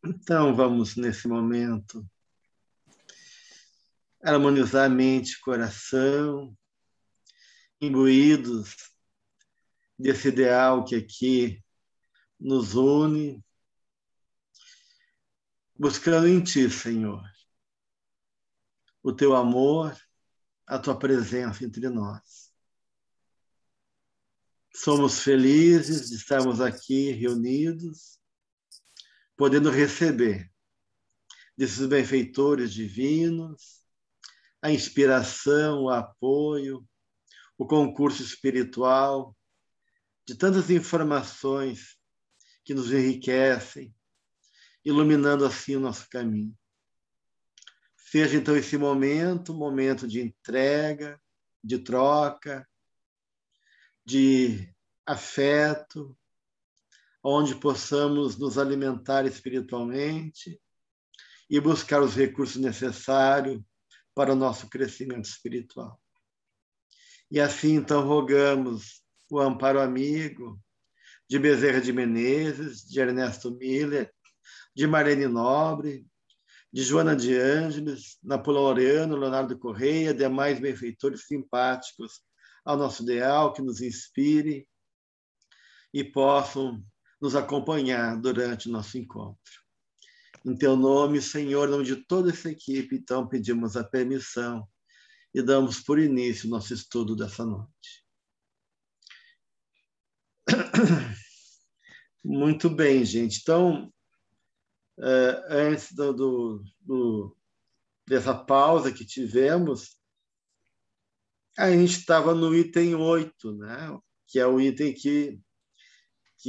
Então, vamos, nesse momento, harmonizar mente e coração, imbuídos desse ideal que aqui nos une, buscando em Ti, Senhor, o Teu amor, a Tua presença entre nós. Somos felizes de estarmos aqui reunidos, podendo receber desses benfeitores divinos a inspiração, o apoio, o concurso espiritual, de tantas informações que nos enriquecem, iluminando assim o nosso caminho. Seja então esse momento, um momento de entrega, de troca, de afeto, onde possamos nos alimentar espiritualmente e buscar os recursos necessários para o nosso crescimento espiritual. E assim, então, rogamos o amparo amigo de Bezerra de Menezes, de Ernesto Miller, de Marlene Nobre, de Joana de Ângeles, Napoleão Leonardo Correia, demais benfeitores simpáticos ao nosso ideal, que nos inspire e possam nos acompanhar durante o nosso encontro. Em Teu nome, Senhor, em nome de toda essa equipe, então pedimos a permissão e damos por início o nosso estudo dessa noite. Muito bem, gente. Então, antes dessa pausa que tivemos, a gente estava no item 8, né? Que é o item que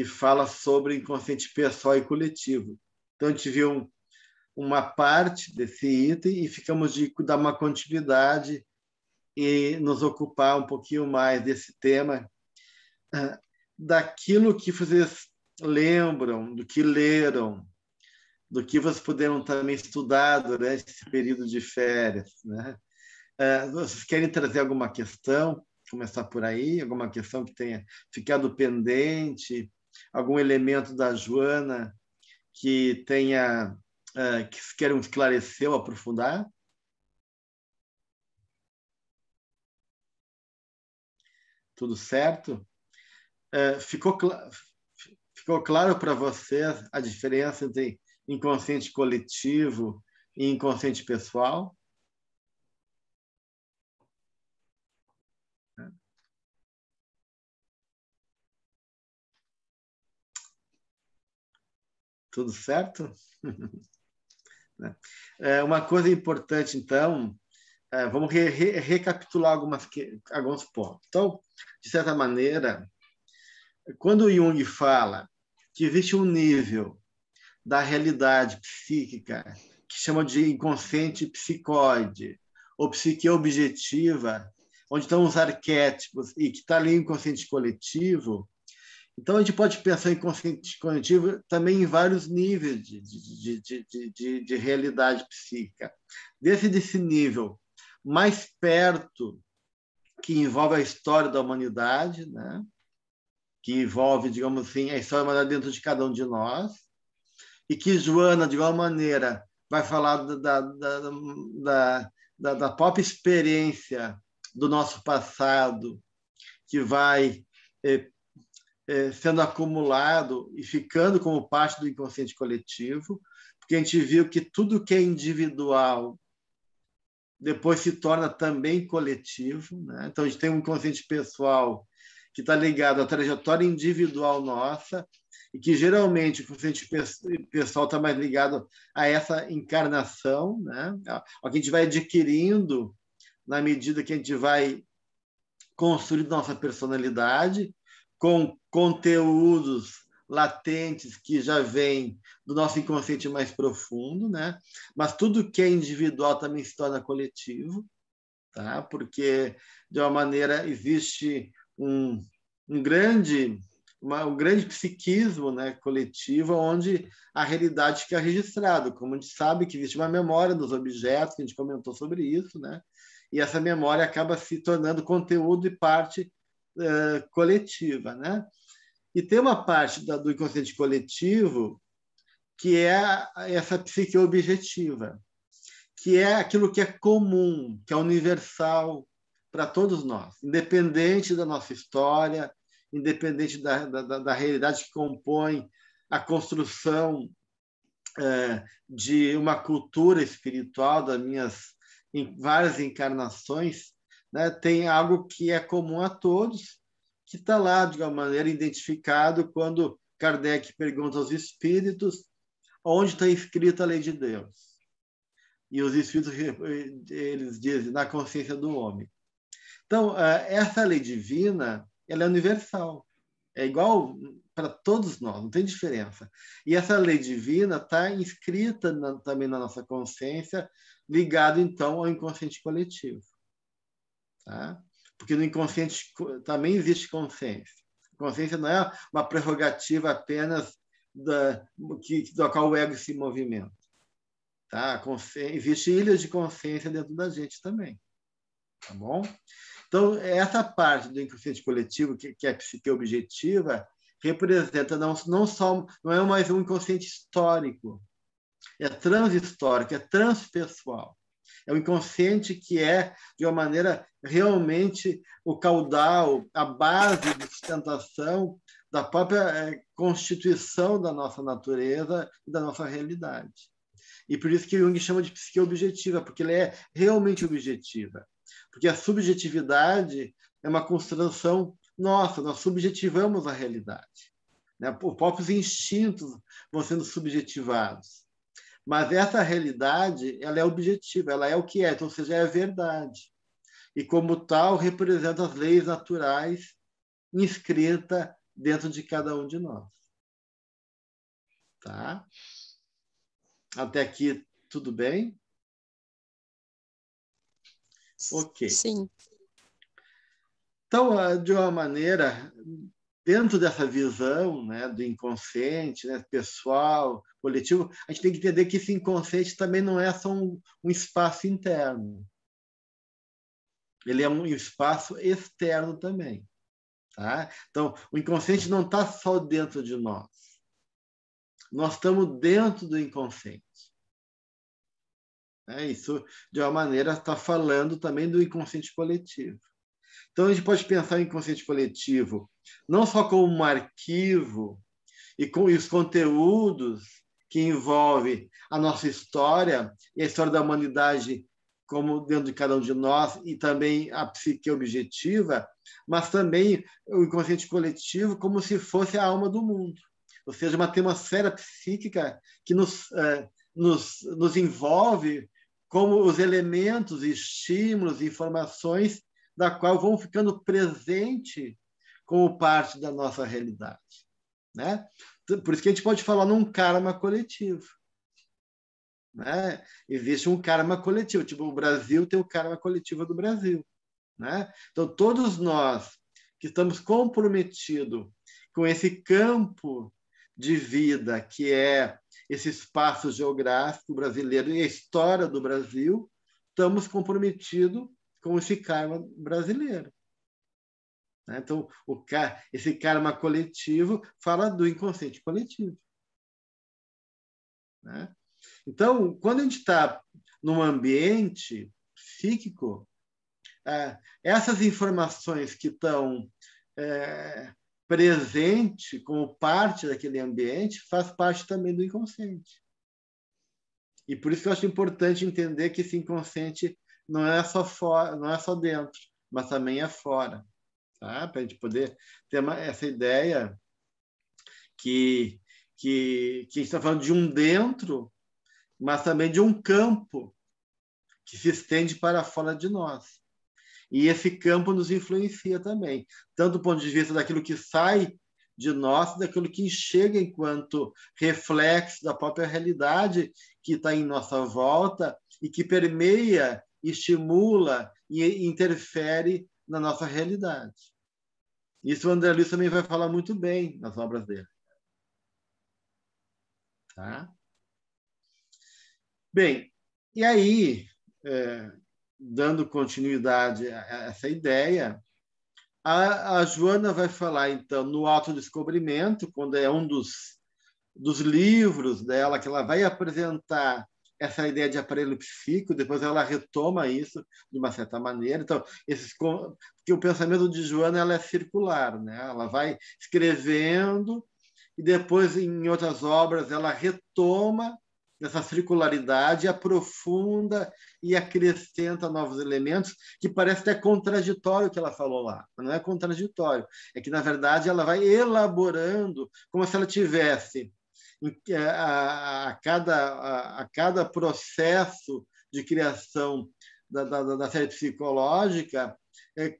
fala sobre inconsciente pessoal e coletivo. Então, a gente viu uma parte desse item e ficamos de dar uma continuidade e nos ocupar um pouquinho mais desse tema, daquilo que vocês lembram, do que leram, do que vocês puderam também estudar durante esse período de férias, né? Vocês querem trazer alguma questão? Começar por aí? Alguma questão que tenha ficado pendente? Algum elemento da Joana que tenha que queiram esclarecer ou aprofundar? Tudo certo? Ficou claro para vocês a diferença entre inconsciente coletivo e inconsciente pessoal? Tudo certo? Uma coisa importante, então, vamos recapitular alguns pontos. Então, de certa maneira, quando o Jung fala que existe um nível da realidade psíquica que chama de inconsciente psicóide, ou psique objetiva, onde estão os arquétipos e que está ali o inconsciente coletivo, então a gente pode pensar em inconsciente coletivo também em vários níveis de realidade psíquica. Desde esse nível mais perto, que envolve a história da humanidade, né? Que envolve, digamos assim, a história da humanidade dentro de cada um de nós, e que Joana, de alguma maneira, vai falar da própria experiência do nosso passado, que vai sendo acumulado e ficando como parte do inconsciente coletivo, porque a gente viu que tudo que é individual depois se torna também coletivo, né? Então, a gente tem um inconsciente pessoal que está ligado à trajetória individual nossa, e que geralmente o inconsciente pessoal está mais ligado a essa encarnação, né? O que a gente vai adquirindo na medida que a gente vai construindo nossa personalidade, com conteúdos latentes que já vêm do nosso inconsciente mais profundo, né? Mas tudo que é individual também se torna coletivo, tá? Porque, de uma maneira, existe um grande psiquismo, né, coletivo, onde a realidade fica registrada. Como a gente sabe que existe uma memória dos objetos, que a gente comentou sobre isso, né? E essa memória acaba se tornando conteúdo e parte coletiva, né? E tem uma parte do inconsciente coletivo que é essa psique objetiva, que é aquilo que é comum, que é universal para todos nós, independente da nossa história, independente da realidade que compõe a construção de uma cultura espiritual das minhas várias encarnações, né? Tem algo que é comum a todos, que está lá, de alguma maneira, identificado quando Kardec pergunta aos espíritos onde está escrita a lei de Deus. E os espíritos, eles dizem, na consciência do homem. Então, essa lei divina, ela é universal. É igual para todos nós, não tem diferença. E essa lei divina está inscrita também na nossa consciência, ligado, então, ao inconsciente coletivo. Tá? Porque no inconsciente também existe consciência. Consciência não é uma prerrogativa apenas da qual o ego se movimenta. Tá? Existe ilhas de consciência dentro da gente também. Tá bom? Então, essa parte do inconsciente coletivo, que é a psique objetiva, representa não é mais um inconsciente histórico, é transhistórico, é transpessoal. É um inconsciente que é, de uma maneira, realmente o caudal, a base de sustentação da própria constituição da nossa natureza e da nossa realidade. E por isso que Jung chama de psique objetiva, porque ele é realmente objetiva. Porque a subjetividade é uma construção nossa, nós subjetivamos a realidade. Né? Os próprios instintos vão sendo subjetivados. Mas essa realidade, ela é objetiva, ela é o que é, então, ou seja, é a verdade. E, como tal, representa as leis naturais inscritas dentro de cada um de nós. Tá? Até aqui, tudo bem? Ok. Sim. Então, de uma maneira, dentro dessa visão, né, do inconsciente, né, pessoal, coletivo, a gente tem que entender que esse inconsciente também não é só um espaço interno. Ele é um espaço externo também. Tá? Então, o inconsciente não está só dentro de nós. Nós estamos dentro do inconsciente. Isso, de uma maneira, está falando também do inconsciente coletivo. Então, a gente pode pensar o inconsciente coletivo não só como um arquivo e os conteúdos que envolvem a nossa história e a história da humanidade como dentro de cada um de nós e também a psique objetiva, mas também o inconsciente coletivo como se fosse a alma do mundo. Ou seja, uma atmosfera psíquica que nos envolve como os elementos, estímulos, informações da qual vão ficando presente como parte da nossa realidade. Né? Por isso que a gente pode falar num karma coletivo. Né? Existe um karma coletivo. Tipo, o Brasil tem o karma coletivo do Brasil. Né? Então, todos nós que estamos comprometidos com esse campo de vida que é esse espaço geográfico brasileiro e a história do Brasil, estamos comprometidos com esse karma brasileiro. Então, esse karma coletivo fala do inconsciente coletivo. Né? Então, quando a gente está num ambiente psíquico, essas informações que estão presentes como parte daquele ambiente faz parte também do inconsciente. E por isso que eu acho importante entender que esse inconsciente não é só fora, não é só dentro, mas também é fora. Tá? Para a gente poder ter essa ideia que a gente está falando de um dentro, mas também de um campo que se estende para fora de nós. E esse campo nos influencia também, tanto do ponto de vista daquilo que sai de nós, daquilo que chega enquanto reflexo da própria realidade que está em nossa volta e que permeia, estimula e interfere na nossa realidade. Isso o André Luiz também vai falar muito bem nas obras dele. Tá? Bem, e aí, dando continuidade a essa ideia, a Joana vai falar, então, no autodescobrimento, quando é um dos dos livros dela, que ela vai apresentar essa ideia de aparelho psíquico, depois ela retoma isso de uma certa maneira. Então, porque o pensamento de Joana ela é circular, né? Ela vai escrevendo e depois, em outras obras, ela retoma essa circularidade, aprofunda e acrescenta novos elementos, que parece até contraditório o que ela falou lá. Mas não é contraditório, é que, na verdade, ela vai elaborando como se ela tivesse a cada processo de criação da série psicológica,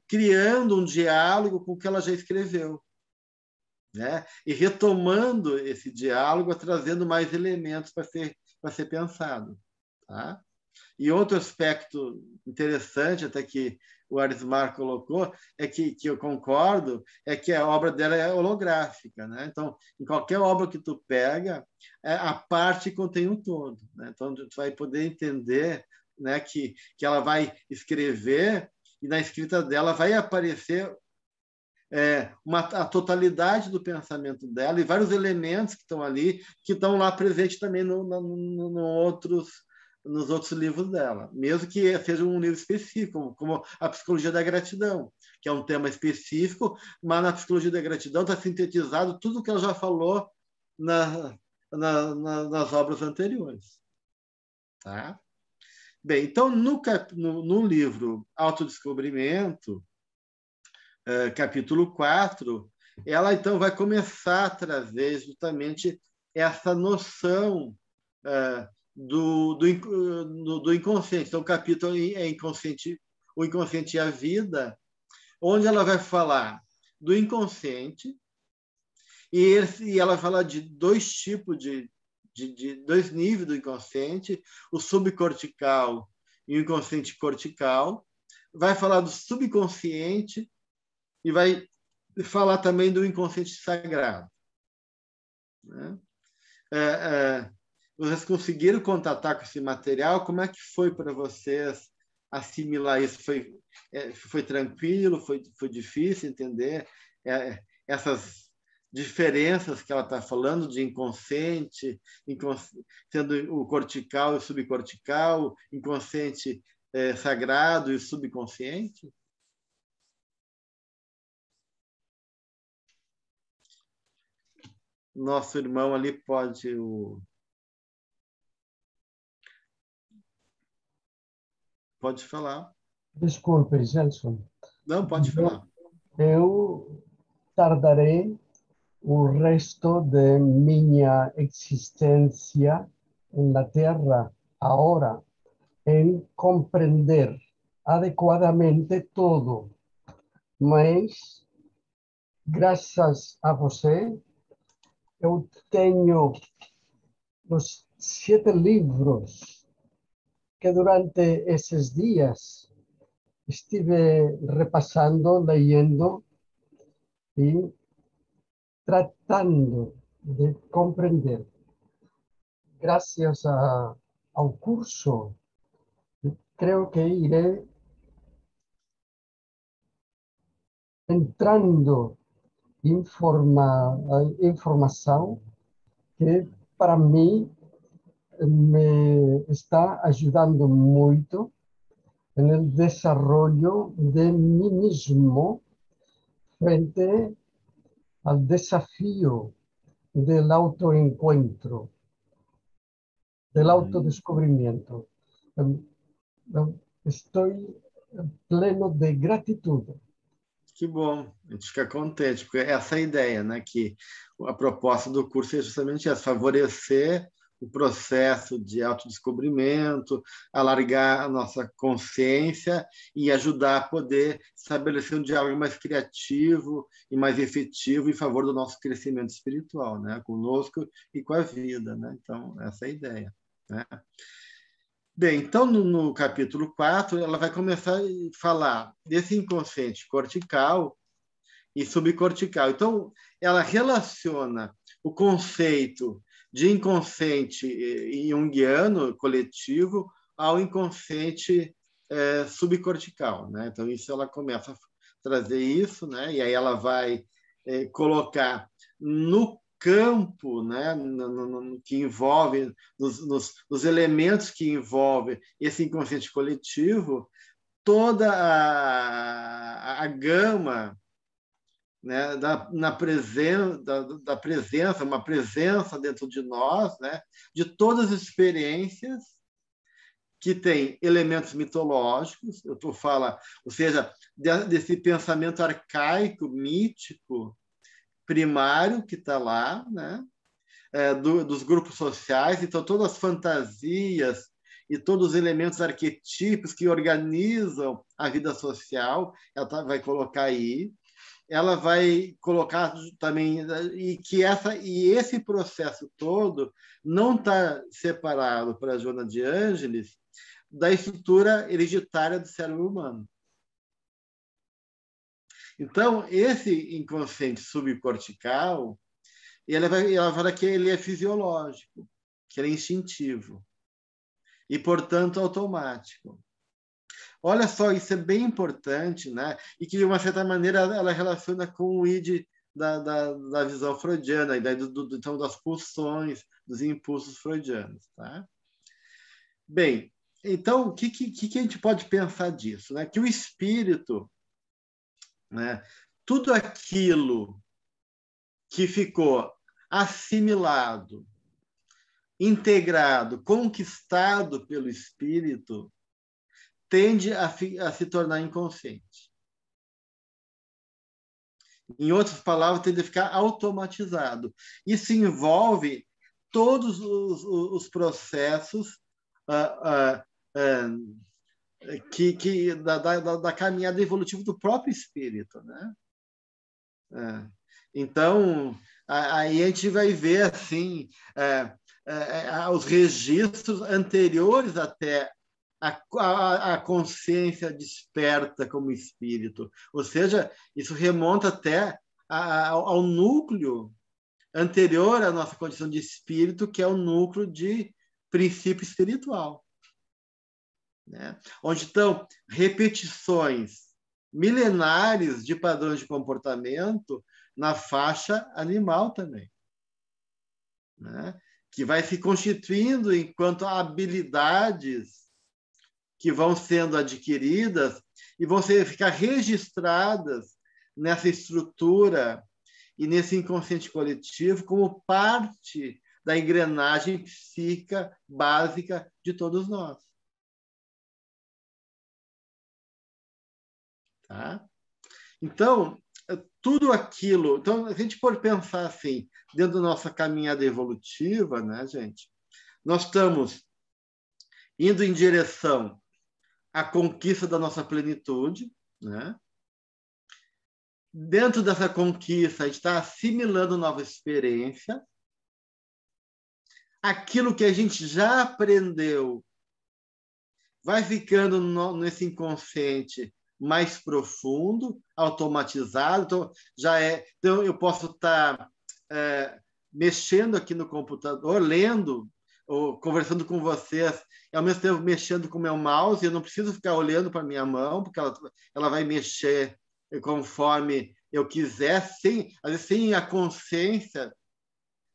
criando um diálogo com o que ela já escreveu, né? E retomando esse diálogo, trazendo mais elementos para ser pensado. Tá? E outro aspecto interessante, até que o Arismar colocou, é que eu concordo, é que a obra dela é holográfica, né? Então, em qualquer obra que tu pega, a parte contém o todo, né? Então, tu vai poder entender, né, que ela vai escrever e na escrita dela vai aparecer a totalidade do pensamento dela e vários elementos que estão ali, que estão lá presentes também nos outros livros dela, mesmo que seja um livro específico, como a Psicologia da Gratidão, que é um tema específico, mas na Psicologia da Gratidão está sintetizado tudo o que ela já falou nas obras anteriores. Tá? Bem, então, no livro Autodescobrimento, capítulo 4, ela então vai começar a trazer justamente essa noção do inconsciente. Então, o capítulo é inconsciente, o inconsciente e a vida, onde ela vai falar do inconsciente e ela fala de dois tipos de dois níveis do inconsciente, o subcortical e o inconsciente cortical. Vai falar do subconsciente e vai falar também do inconsciente sagrado. Né? Vocês conseguiram contatar com esse material? Como é que foi para vocês assimilar isso? Foi tranquilo? Foi difícil entender essas diferenças que ela está falando de inconsciente, sendo o cortical e o subcortical, inconsciente sagrado e o subconsciente? Nosso irmão ali pode falar. Desculpe, Gelson. Não, pode falar. Eu tardarei o resto de minha existência na Terra agora em compreender adequadamente tudo, mas graças a você eu tenho os 7 livros que durante esses dias estive repassando, leyendo y tratando de comprender. Gracias al curso, creo que iré entrando información que para mí me está ayudando mucho en el desarrollo de mí mismo frente al desafío del autoencuentro, del autodescubrimiento. Estoy pleno de gratitud. Que bom, a gente fica contente, porque essa é a ideia, né? Que a proposta do curso é justamente essa, favorecer o processo de autodescobrimento, alargar a nossa consciência e ajudar a poder estabelecer um diálogo mais criativo e mais efetivo em favor do nosso crescimento espiritual, né? Conosco e com a vida, né? Então, essa é a ideia, né? Bem, então no capítulo 4, ela vai começar a falar desse inconsciente cortical e subcortical. Então, ela relaciona o conceito de inconsciente junguiano, coletivo, ao inconsciente subcortical. Né? Então, isso ela começa a trazer isso, né? E aí ela vai colocar campo, né, que envolve, nos elementos que envolvem esse inconsciente coletivo, toda a gama, né, da presença, uma presença dentro de nós, né, de todas as experiências que tem elementos mitológicos, eu estou falando, ou seja, desse pensamento arcaico, mítico, primário que está lá, né, dos grupos sociais, então todas as fantasias e todos os elementos arquetípicos que organizam a vida social, ela vai colocar aí. Ela vai colocar também e esse processo todo não está separado para a Joana de Ângeles da estrutura hereditária do cérebro humano. Então, esse inconsciente subcortical, ela fala que ele é fisiológico, que ele é instintivo e, portanto, automático. Olha só, isso é bem importante, né? E que, de uma certa maneira, ela relaciona com o id da visão freudiana, então, das pulsões, dos impulsos freudianos. Tá? Bem, então, o que a gente pode pensar disso? Né? Que o espírito, né? Tudo aquilo que ficou assimilado, integrado, conquistado pelo espírito, tende a se tornar inconsciente. Em outras palavras, tende a ficar automatizado. Isso envolve todos os processos da caminhada evolutiva do próprio espírito, né? Então, aí a gente vai ver assim os registros anteriores até a consciência desperta como espírito. Ou seja, isso remonta até ao núcleo anterior à nossa condição de espírito, que é o núcleo de princípio espiritual, né? Onde estão repetições milenares de padrões de comportamento na faixa animal também, né? Que vai se constituindo enquanto habilidades que vão sendo adquiridas e vão ficar registradas nessa estrutura e nesse inconsciente coletivo como parte da engrenagem psíquica básica de todos nós. Tá? Então, tudo aquilo... Então, a gente pode pensar assim, dentro da nossa caminhada evolutiva, né, gente? Nós estamos indo em direção à conquista da nossa plenitude, né? Dentro dessa conquista, a gente está assimilando nova experiência. Aquilo que a gente já aprendeu vai ficando nesse inconsciente mais profundo, automatizado. Então, então eu posso estar mexendo aqui no computador, lendo, ou conversando com vocês, e ao mesmo tempo mexendo com o meu mouse, eu não preciso ficar olhando para a minha mão, porque ela vai mexer conforme eu quiser, às vezes sem a consciência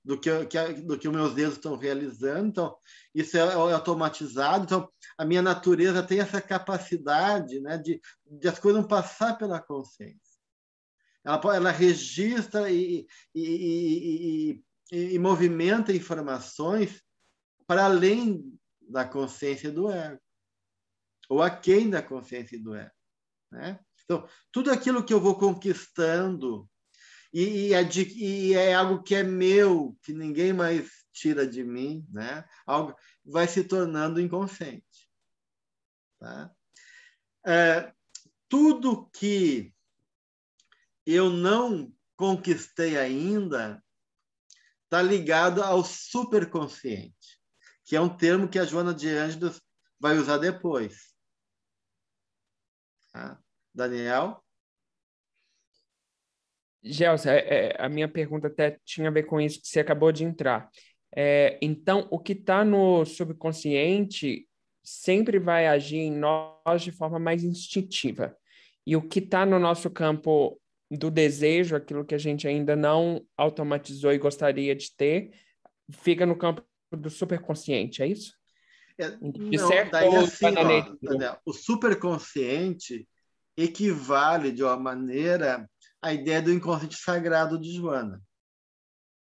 do que os meus dedos estão realizando. Então, isso é automatizado. Então, a minha natureza tem essa capacidade, né, de as coisas não passar pela consciência. Ela registra e movimenta informações para além da consciência do ego, ou aquém da consciência do ego, né? Então, tudo aquilo que eu vou conquistando e é algo que é meu, que ninguém mais tira de mim, né? Algo vai se tornando inconsciente. Tá? Tudo que eu não conquistei ainda está ligado ao superconsciente, que é um termo que a Joana de Ângeles vai usar depois. Tá? Daniel? Gelson, a minha pergunta até tinha a ver com isso que você acabou de entrar. Então, o que está no subconsciente sempre vai agir em nós de forma mais instintiva. E o que está no nosso campo do desejo, aquilo que a gente ainda não automatizou e gostaria de ter, fica no campo do superconsciente, é isso? De Não, certo daí ou assim, ó, bananeiro? Daniel, o superconsciente equivale de uma maneira à ideia do inconsciente sagrado de Joana,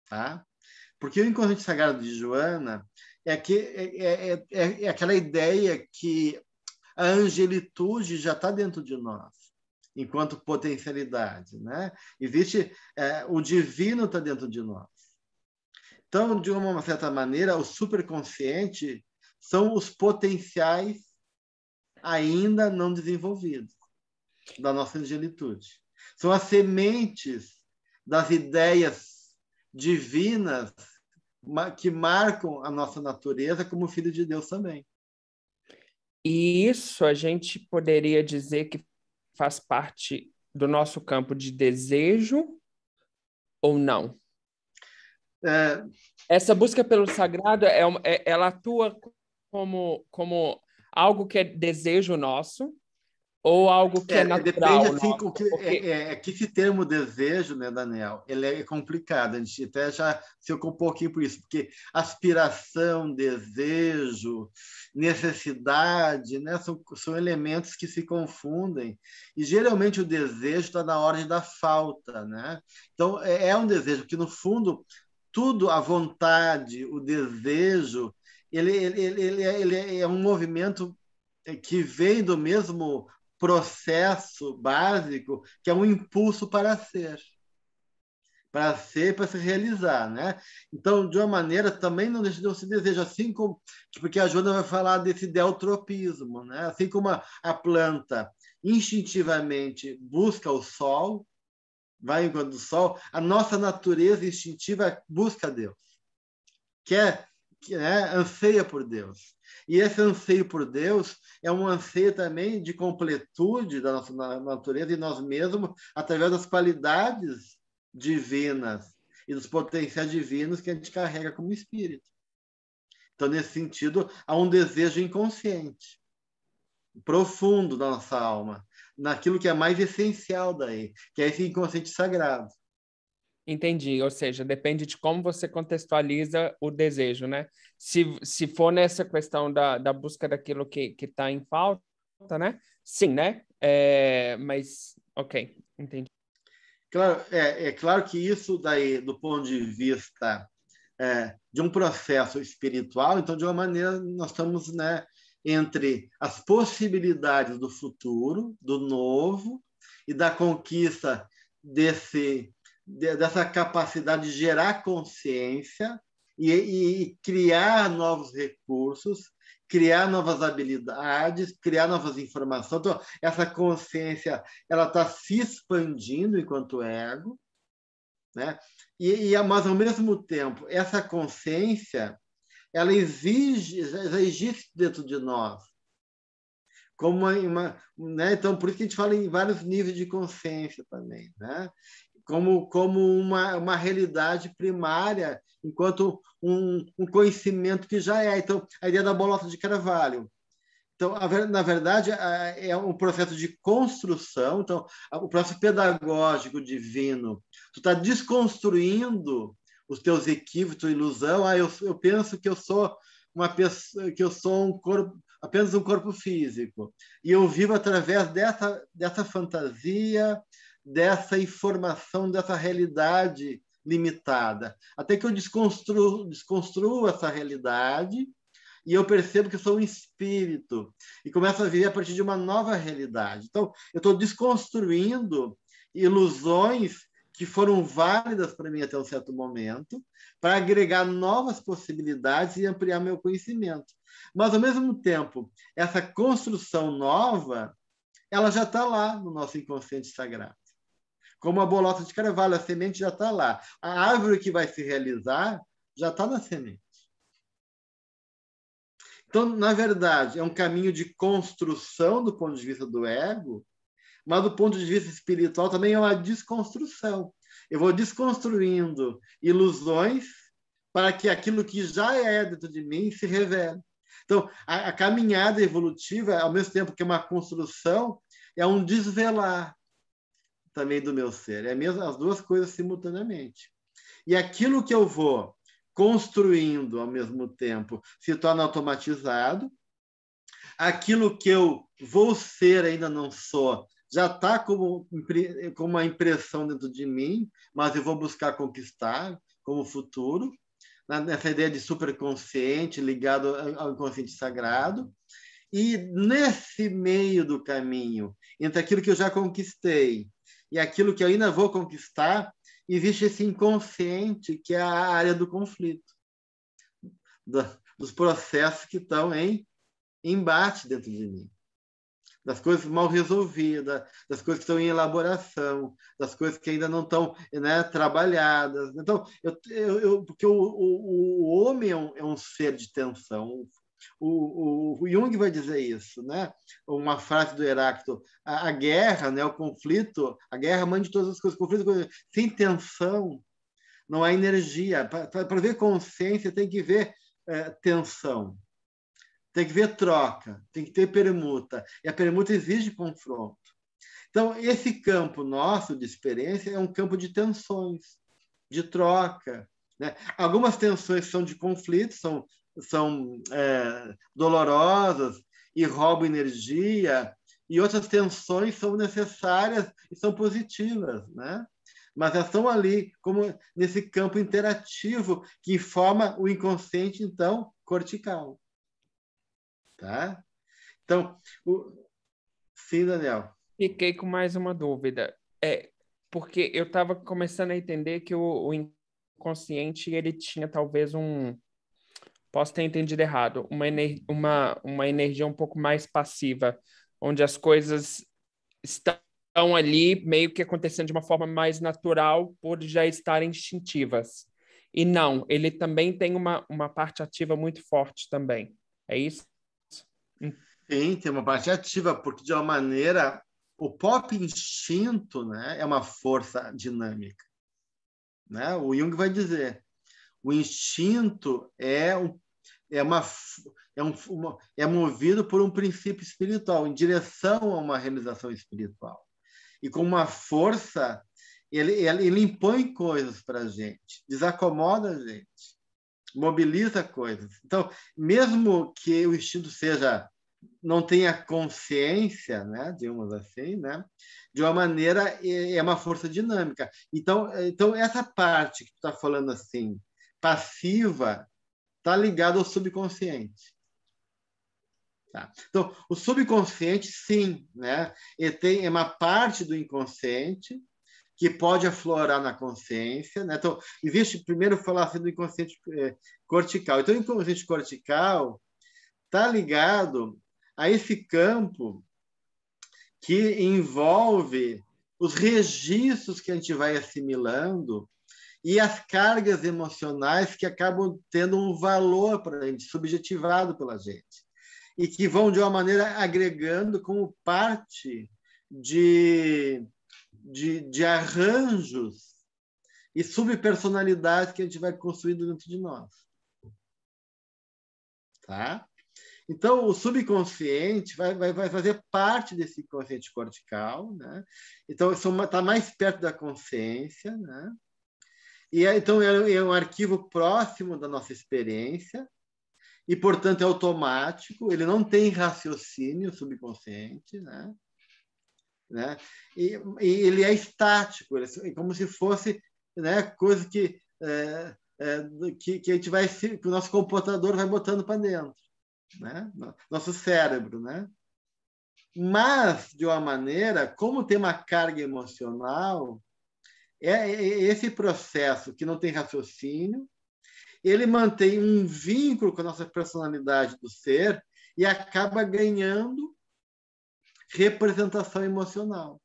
tá? Porque o inconsciente sagrado de Joana é aquela ideia que a angelitude já está dentro de nós, enquanto potencialidade, né? Existe, o divino está dentro de nós. Então, de uma certa maneira, o superconsciente são os potenciais ainda não desenvolvidos da nossa angelitude. São as sementes das ideias divinas que marcam a nossa natureza como filho de Deus também. E isso a gente poderia dizer que faz parte do nosso campo de desejo ou não? É, Essa busca pelo sagrado, ela atua como algo que é desejo nosso ou algo que é depende natural assim nosso? Porque que esse termo desejo, né, Daniel, ele é complicado. A gente até já se ocupou um pouquinho por isso, porque aspiração, desejo, necessidade, né, são elementos que se confundem e geralmente o desejo está na ordem da falta, né? Então é um desejo que no fundo tudo, a vontade, o desejo, ele é um movimento que vem do mesmo processo básico, que é um impulso para ser, para se realizar, né? Então, de uma maneira, também não deixa de se deseja, assim como, porque a Joana vai falar desse deltropismo, né? Assim como a planta instintivamente busca o sol, vai enquanto o sol, a nossa natureza instintiva busca Deus, quer, anseia por Deus. E esse anseio por Deus é um anseio também de completude da nossa natureza e nós mesmos, através das qualidades divinas e dos potenciais divinos que a gente carrega como espírito. Então, nesse sentido, há um desejo inconsciente, profundo da nossa alma, naquilo que é mais essencial daí, que é esse inconsciente sagrado. entendi, ou seja, depende de como você contextualiza o desejo, né? Se for nessa questão da busca daquilo que está em falta, né? Sim, né? Mas, ok, entendi. Claro, é claro que isso daí, do ponto de vista de um processo espiritual, então, de uma maneira, nós estamos, né, entre as possibilidades do futuro, do novo, e da conquista dessa capacidade de gerar consciência e criar novos recursos, criar novas habilidades, criar novas informações. Então, essa consciência ela está se expandindo enquanto ego, né? Mas, ao mesmo tempo, essa consciência ela já existe dentro de nós. Como né? Então, por isso que a gente fala em vários níveis de consciência também. Né? Como uma realidade primária, enquanto um conhecimento que já é. Então, a ideia da bolota de Carvalho. Então, na verdade, é um processo de construção. Então, o processo pedagógico divino. Tu está desconstruindo os teus equívocos, tua ilusão. Eu penso que eu sou uma pessoa, que eu sou um corpo, apenas um corpo físico. E eu vivo através dessa fantasia, dessa informação, dessa realidade limitada. Até que eu desconstruo essa realidade e eu percebo que eu sou um espírito e começo a viver a partir de uma nova realidade. Então, eu estou desconstruindo ilusões que foram válidas para mim até um certo momento, para agregar novas possibilidades e ampliar meu conhecimento. Mas, ao mesmo tempo, essa construção nova, ela já está lá no nosso inconsciente sagrado. Como a bolota de carvalho, a semente já está lá. A árvore que vai se realizar já está na semente. Então, na verdade, é um caminho de construção do ponto de vista do ego, mas do ponto de vista espiritual também é uma desconstrução. Eu vou desconstruindo ilusões para que aquilo que já é dentro de mim se revele. Então, a caminhada evolutiva, ao mesmo tempo que é uma construção, é um desvelar. também do meu ser. É mesmo as duas coisas simultaneamente. E aquilo que eu vou construindo ao mesmo tempo se torna automatizado. Aquilo que eu vou ser, ainda não sou, já está como uma impressão dentro de mim, mas eu vou buscar conquistar como futuro, nessa ideia de superconsciente ligado ao inconsciente sagrado. E nesse meio do caminho, entre aquilo que eu já conquistei e aquilo que eu ainda vou conquistar, existe esse inconsciente, que é a área do conflito, dos processos que estão em embate dentro de mim, das coisas mal resolvidas, das coisas que estão em elaboração, das coisas que ainda não estão, né, trabalhadas. Então, porque o homem é um ser de tensão. O Jung vai dizer isso, né? Uma frase do Heráclito: a guerra, né, o conflito, a guerra é a mãe de todas as coisas. Conflito, sem tensão, não há energia. Para ver consciência, tem que ver tensão. Tem que ver troca, tem que ter permuta. E a permuta exige confronto. Então, esse campo nosso de experiência é um campo de tensões, de troca, né? Algumas tensões são de conflito, são dolorosas e roubam energia, e outras tensões são necessárias e são positivas, né? Mas elas estão ali como nesse campo interativo que forma o inconsciente, então, cortical. Tá? Então, sim, Daniel. Fiquei com mais uma dúvida. Porque eu estava começando a entender que o inconsciente ele tinha talvez posso ter entendido errado, uma energia um pouco mais passiva, onde as coisas estão ali meio que acontecendo de uma forma mais natural por já estarem instintivas. E não, ele também tem uma parte ativa muito forte também. É isso? Sim, tem uma parte ativa, porque de uma maneira o próprio instinto, né, é uma força dinâmica, né? O Jung vai dizer, o instinto é movido por um princípio espiritual, em direção a uma realização espiritual. E com uma força, ele impõe coisas para a gente, desacomoda a gente, mobiliza coisas. Então, mesmo que o instinto não tenha consciência, né, digamos assim, né, de uma maneira é uma força dinâmica. Então essa parte que tu está falando assim, passiva, está ligada ao subconsciente. Tá? Então, o subconsciente, sim, né, é uma parte do inconsciente que pode aflorar na consciência, né? Então, existe, primeiro falar assim, do inconsciente cortical. Então, o inconsciente cortical está ligado a esse campo que envolve os registros que a gente vai assimilando e as cargas emocionais que acabam tendo um valor para a gente, subjetivado pela gente, e que vão, de uma maneira, agregando como parte de arranjos e subpersonalidades que a gente vai construindo dentro de nós. Tá? Então, o subconsciente vai fazer parte desse consciente cortical, né? Então, está mais perto da consciência, né? E então é um arquivo próximo da nossa experiência e, portanto, é automático. Ele não tem raciocínio subconsciente, né? E ele é estático, é como se fosse, né, coisa que a gente que o nosso computador vai botando para dentro, né? Nosso cérebro, né? Mas, de uma maneira, como tem uma carga emocional, esse processo que não tem raciocínio, ele mantém um vínculo com a nossa personalidade do ser e acaba ganhando representação emocional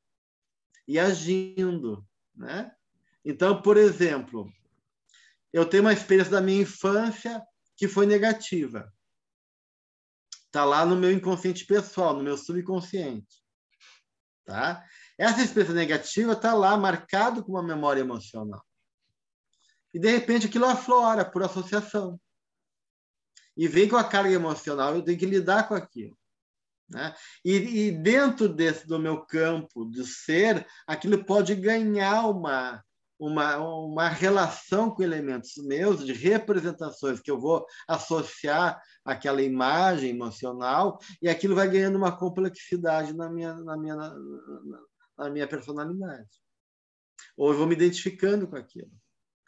e agindo, né? Então, por exemplo, eu tenho uma experiência da minha infância que foi negativa. Está lá no meu inconsciente pessoal, no meu subconsciente. Tá? Essa experiência negativa está lá marcado com uma memória emocional. E, de repente, aquilo aflora por associação. E vem com a carga emocional, eu tenho que lidar com aquilo. né? E dentro do meu campo de ser, aquilo pode ganhar uma relação com elementos meus, de representações que eu vou associar àquela imagem emocional, e aquilo vai ganhando uma complexidade na minha personalidade. Ou eu vou me identificando com aquilo.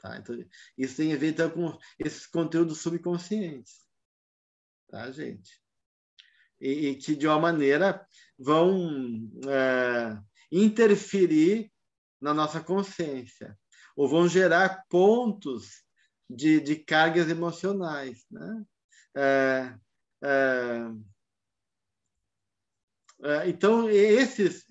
Tá? Então, isso tem a ver então, com esses conteúdos subconscientes. Tá, gente? E que, de uma maneira, vão interferir na nossa consciência, ou vão gerar pontos de cargas emocionais, né? Então, esses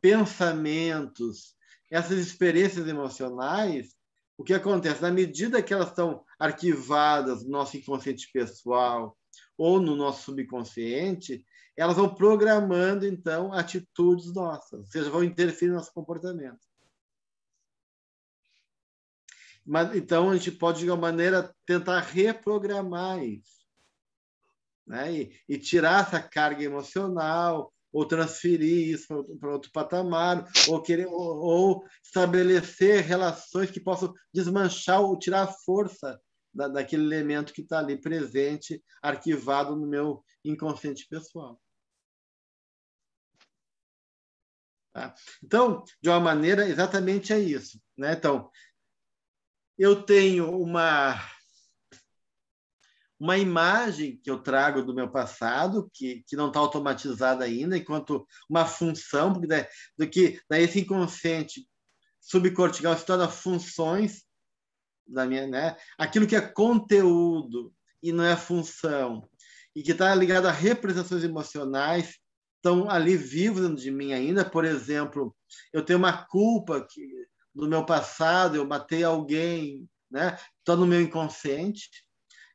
pensamentos, essas experiências emocionais, o que acontece? Na medida que elas estão arquivadas no nosso inconsciente pessoal ou no nosso subconsciente, elas vão programando, então, atitudes nossas, ou seja, vão interferir no nosso comportamento. Mas, então, a gente pode, de alguma maneira, tentar reprogramar isso, né? E tirar essa carga emocional, ou transferir isso para outro patamar, ou estabelecer relações que possam desmanchar ou tirar a força daquele elemento que está ali presente, arquivado no meu inconsciente pessoal. Tá? Então, de uma maneira, exatamente é isso, né? Então, eu tenho uma imagem que eu trago do meu passado, que não está automatizada ainda, enquanto uma função, porque daí esse inconsciente subcortical se torna funções da minha, né? Aquilo que é conteúdo e não é função, e que está ligado a representações emocionais, estão ali vivos dentro de mim ainda. Por exemplo, eu tenho uma culpa do meu passado, eu matei alguém, né? Está no meu inconsciente,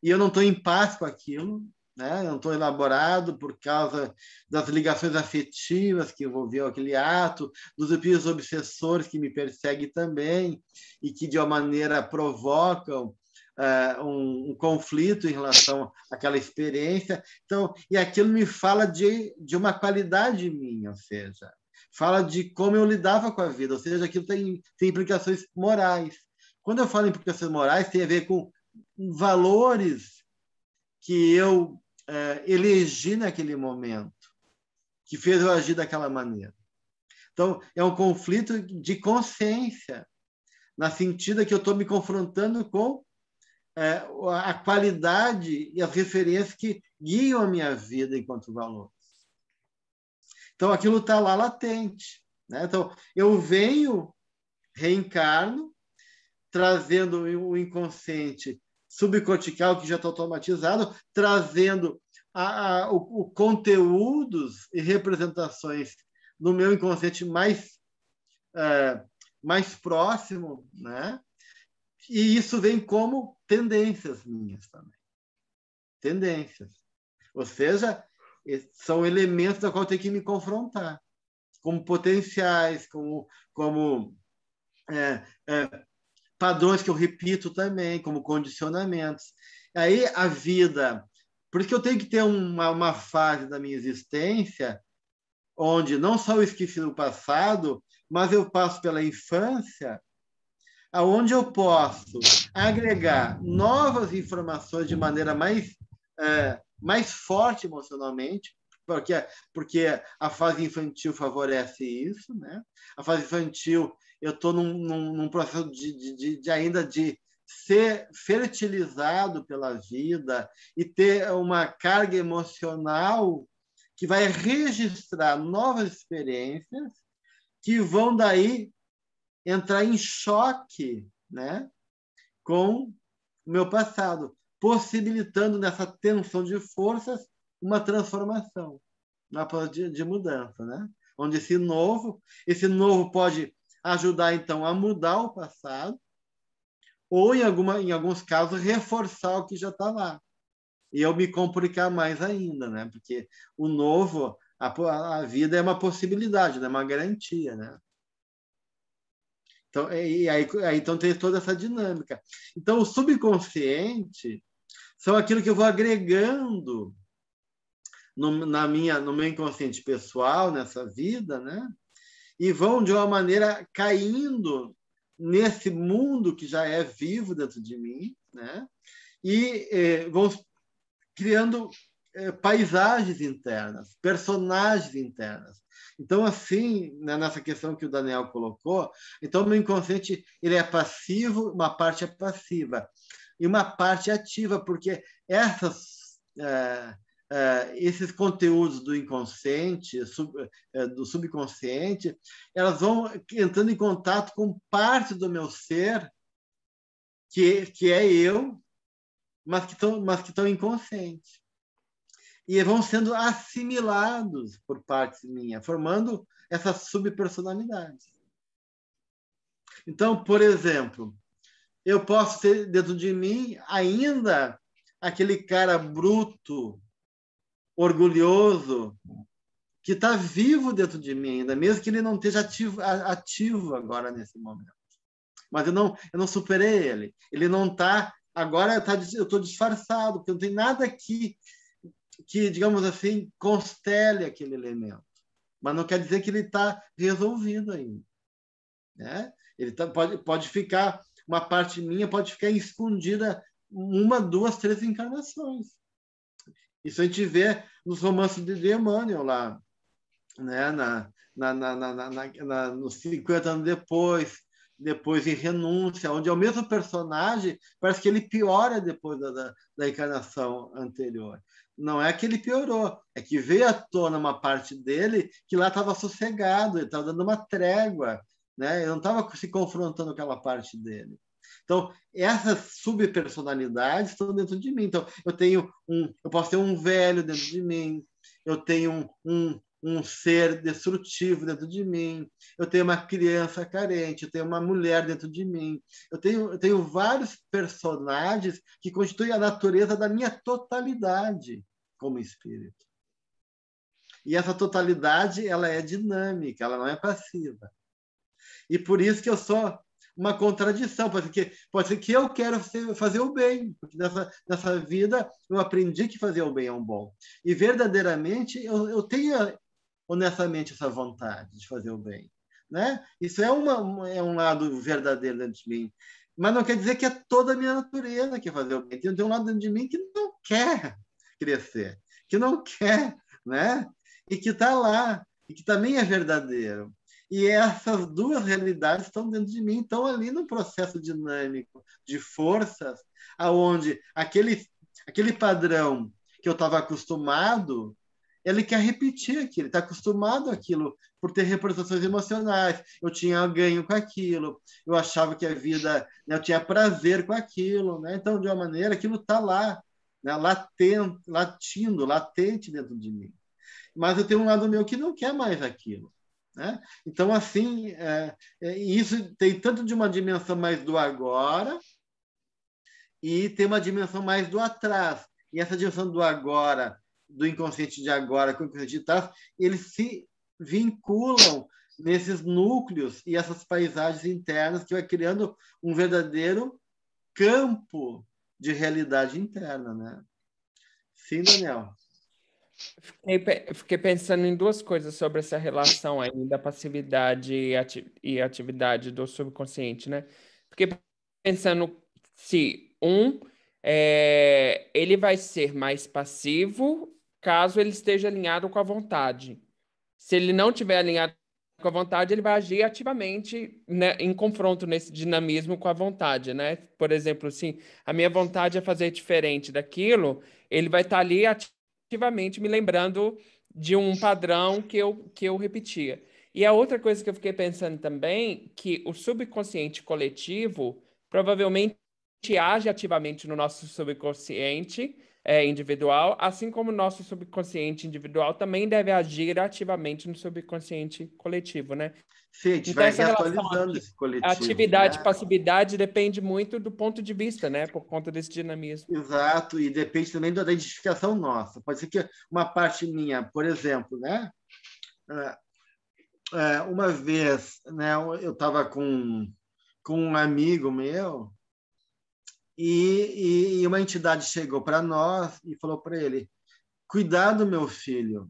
e eu não estou em paz com aquilo, né? Eu não estou elaborado por causa das ligações afetivas que envolviam aquele ato, dos espíritos obsessores que me perseguem também, e que, de uma maneira, provocam um conflito em relação àquela experiência. Então, e aquilo me fala de uma qualidade minha, ou seja, fala de como eu lidava com a vida, ou seja, aquilo tem implicações morais. Quando eu falo em implicações morais, tem a ver com valores que eu elegi naquele momento, que fez eu agir daquela maneira. Então, é um conflito de consciência, na sentido que eu estou me confrontando com a qualidade e as referências que guiam a minha vida enquanto valores. Então, aquilo está lá latente, né? Então, eu venho, reencarno, trazendo o inconsciente subcortical, que já está automatizado, trazendo o conteúdos e representações no meu inconsciente mais próximo, né? E isso vem como tendências minhas também. Tendências. Ou seja, são elementos da qual eu tenho que me confrontar, como potenciais, como padrões que eu repito também, como condicionamentos. Aí a vida... Por isso que eu tenho que ter uma fase da minha existência onde não só eu esqueci do passado, mas eu passo pela infância, aonde eu posso agregar novas informações de maneira mais forte emocionalmente, porque a fase infantil favorece isso, né? A fase infantil, eu estou num processo ainda de ser fertilizado pela vida e ter uma carga emocional que vai registrar novas experiências que vão daí entrar em choque, né, com o meu passado, possibilitando nessa tensão de forças uma transformação, uma de mudança, né? Onde esse novo pode ajudar, então, a mudar o passado, ou, em alguns casos, reforçar o que já está lá. E eu me complicar mais ainda, né? Porque o novo, a vida é uma possibilidade, não é uma garantia, né? Então, então tem toda essa dinâmica. Então, o subconsciente são aquilo que eu vou agregando no meu inconsciente pessoal, nessa vida, né? E vão, de uma maneira, caindo nesse mundo que já é vivo dentro de mim, né? E vão criando paisagens internas, personagens internas. Então, assim, nessa questão que o Daniel colocou, então o meu inconsciente ele é passivo, uma parte é passiva e uma parte é ativa, porque esses conteúdos do inconsciente, do subconsciente, elas vão entrando em contato com parte do meu ser que é eu, mas que estão inconscientes. E vão sendo assimilados por parte minha, formando essas subpersonalidades. Então, por exemplo, eu posso ter dentro de mim ainda aquele cara bruto, orgulhoso, que está vivo dentro de mim ainda, mesmo que ele não esteja ativo agora nesse momento. Mas eu não superei ele. Ele não está... Agora eu estou disfarçado, porque não tem nada aqui que, digamos assim, constele aquele elemento. Mas não quer dizer que ele está resolvido ainda. Né? Ele pode ficar... Uma parte minha pode ficar escondida 1, 2, 3 encarnações. Isso a gente vê nos romances de Emmanuel lá, né? Nos 50 anos depois em Renúncia, onde é o mesmo personagem, parece que ele piora depois da encarnação anterior. Não é que ele piorou, é que veio à tona uma parte dele que lá estava sossegado, ele estava dando uma trégua, né? Ele não estava se confrontando com aquela parte dele. Então, essas subpersonalidades estão dentro de mim. Então, eu posso ter um velho dentro de mim, eu tenho um ser destrutivo dentro de mim, eu tenho uma criança carente, eu tenho uma mulher dentro de mim, eu tenho vários personagens que constituem a natureza da minha totalidade como espírito. E essa totalidade, ela é dinâmica, ela não é passiva. E por isso que eu sou uma contradição, pode ser que eu quero fazer o bem, porque nessa vida eu aprendi que fazer o bem é um bom. E verdadeiramente eu tenho honestamente essa vontade de fazer o bem. Né? Isso é um lado verdadeiro dentro de mim. Mas não quer dizer que é toda a minha natureza que fazer o bem. Tem um lado dentro de mim que não quer crescer, que não quer, né? E que está lá, e que também é verdadeiro. E essas duas realidades estão dentro de mim, estão ali no processo dinâmico de forças, aonde aquele padrão que eu estava acostumado, ele quer repetir aquilo, ele está acostumado àquilo por ter representações emocionais. Eu tinha ganho com aquilo, eu achava que a vida, né, eu tinha prazer com aquilo. Né? Então, de uma maneira, aquilo está lá, né, latente dentro de mim. Mas eu tenho um lado meu que não quer mais aquilo. Né? Então, assim, isso tem tanto de uma dimensão mais do agora e tem uma dimensão mais do atrás. E essa dimensão do agora, do inconsciente de agora com o inconsciente de trás, eles se vinculam nesses núcleos e essas paisagens internas que vai criando um verdadeiro campo de realidade interna. Né? Sim, Daniel? Fiquei pensando em duas coisas sobre essa relação aí da passividade e atividade do subconsciente, né? Fiquei pensando se ele vai ser mais passivo caso ele esteja alinhado com a vontade. Se ele não estiver alinhado com a vontade, ele vai agir ativamente, né, em confronto nesse dinamismo com a vontade, né? Por exemplo, assim, a minha vontade é fazer diferente daquilo, ele vai estar ali ativamente me lembrando de um padrão que eu repetia. E a outra coisa que eu fiquei pensando também, que o subconsciente coletivo provavelmente age ativamente no nosso subconsciente individual, assim como o nosso subconsciente individual também deve agir ativamente no subconsciente coletivo, né? Sim, a gente Então, vai essa relação reatualizando esse coletivo. atividade e Né? passividade depende muito do ponto de vista, né? Por conta desse dinamismo. Exato, e depende também da identificação nossa. Pode ser que uma parte minha, por exemplo, né? Uma vez, né, eu estava com um amigo meu e uma entidade chegou para nós e falou para ele: cuidado, meu filho,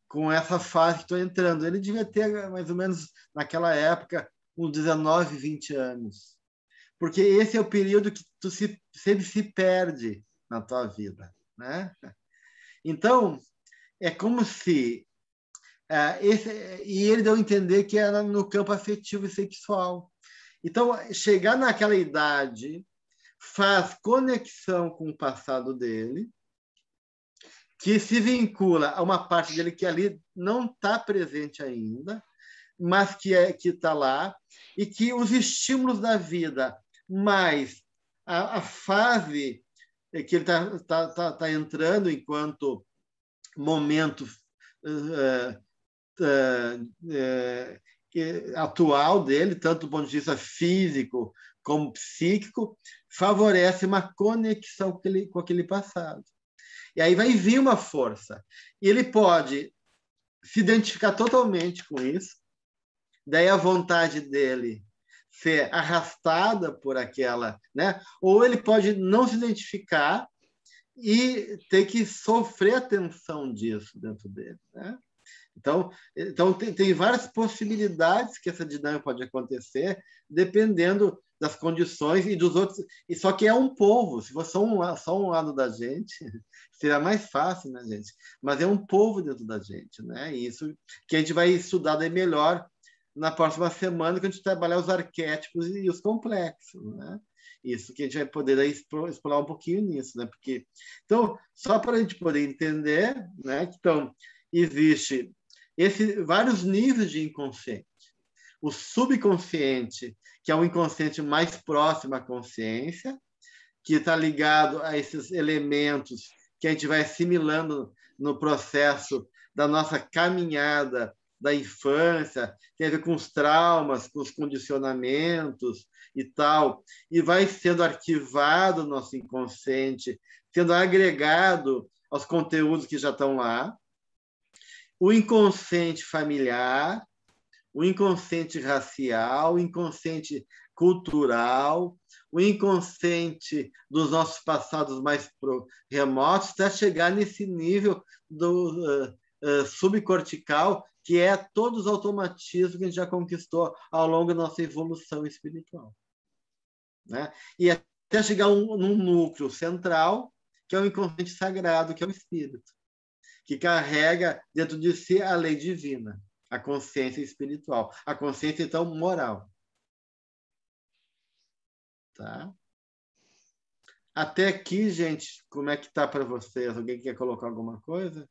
com essa fase que estou entrando. Ele devia ter, mais ou menos, naquela época, uns 19, 20 anos. Porque esse é o período que tu sempre se perde na tua vida, né? Então, é como se... e ele deu a entender que era no campo afetivo e sexual. Então, chegar naquela idade faz conexão com o passado dele, que se vincula a uma parte dele que ali não está presente ainda, mas que está lá, e que os estímulos da vida, mais a fase que ele está entrando enquanto momento atual dele, tanto do ponto de vista físico como psíquico, favorece uma conexão com aquele passado. E aí vai vir uma força. E ele pode se identificar totalmente com isso, daí a vontade dele ser arrastada por aquela, né? Ou ele pode não se identificar e ter que sofrer a tensão disso dentro dele, né? Então tem várias possibilidades que essa dinâmica pode acontecer, dependendo das condições e dos outros. E só que é um povo. Se fosse só um lado da gente, seria mais fácil, né, gente? Mas é um povo dentro da gente, né? E isso que a gente vai estudar daí melhor na próxima semana, que a gente trabalhar os arquétipos e os complexos, né? Isso que a gente vai poder daí explorar um pouquinho nisso, né? Porque, então, só para a gente poder entender, né? Então, existe vários níveis de inconsciente. O subconsciente, que é o inconsciente mais próximo à consciência, que está ligado a esses elementos que a gente vai assimilando no processo da nossa caminhada da infância, tem a ver com os traumas, com os condicionamentos e tal, e vai sendo arquivado no nosso inconsciente, sendo agregado aos conteúdos que já estão lá. O inconsciente familiar, o inconsciente racial, o inconsciente cultural, o inconsciente dos nossos passados mais remotos, até chegar nesse nível do subcortical, que é todos os automatismos que a gente já conquistou ao longo da nossa evolução espiritual, né? E até chegar num núcleo central, que é o inconsciente sagrado, que é o espírito, que carrega dentro de si a lei divina, a consciência espiritual, a consciência, então, moral. Tá? Até aqui, gente, como é que tá para vocês? Alguém quer colocar alguma coisa?